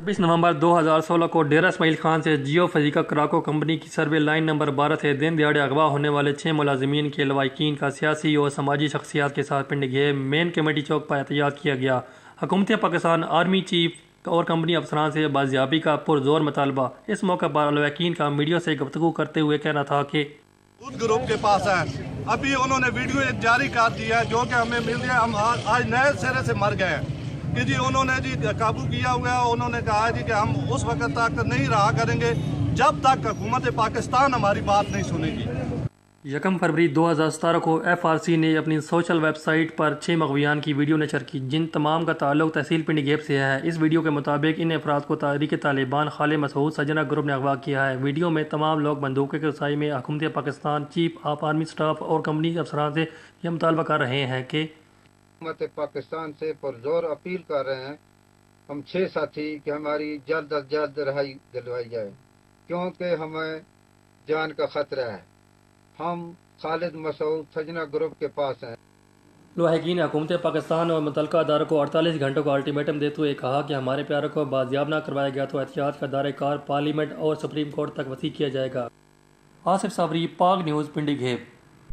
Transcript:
26 नवंबर 2016 को डेरा इस्माइल खान से जियो फिजिका कराको कंपनी की सर्वे लाइन नंबर 12 से दिन दिहाड़े अगवा होने वाले 6 मुलाजिमीन के लवाहिकीन का सियासी और समाजी शख्सियात के साथ पिंड घेब मेन कमेटी चौक पर एहतियात किया गया। हुकूमत पाकिस्तान आर्मी चीफ और कंपनी अफसरान से बाजियाबी का पुरजोर मुतालबा। इस मौके पर लवाहिकीन का मीडिया से गुफ्तगू करते हुए कहना था कि उस ग्रुप के पास है, अभी उन्होंने वीडियो एक जारी कर दिया है जो कि हमें मिल गया। हम आज नए सिरे से मर गए हैं कि जी उन्होंने जी काबू किया हुआ है। उन्होंने कहा जी कि हम उस वक्त तक नहीं रहा करेंगे जब तक हुकूमत पाकिस्तान हमारी बात नहीं सुनेगी। 1 फरवरी 2017 को FRC ने अपनी सोशल वेबसाइट पर 6 मगवियान की वीडियो नशर की, जिन तमाम का ताल्लुक तहसील पिंड घेब से है। इस वीडियो के मुताबिक इन अफराद को तहरीक तालिबान खालिद मसूद सजना ग्रुप ने अगवा किया है। वीडियो में तमाम लोग बंदूकों के रसाई में हुकूमत Pakistan chief of army staff और कंपनी अफसरान से यह मुतालबा कर रहे हैं कि हुकूमत पाकिस्तान से पुरजोर अपील कर रहे हैं हम 6 साथी कि हमारी जल्द अज जल्द रिहाई दिलवाई जाए, क्योंकि हमें जान का खतरा है। हम खालिद मसूद सजना ग्रुप के पास हैं। लवाहिकीन ने हुकूमत पाकिस्तान और मुतल्लिका अदारों को 48 घंटों का अल्टीमेटम देते हुए कहा कि हमारे प्यारों को बाजियाब न करवाया गया तो एहतियात का दायरा कार पार्लियामेंट और सुप्रीम कोर्ट तक वसी किया जाएगा। आसिफ साबरी, पाक न्यूज़, पिंडी घेब।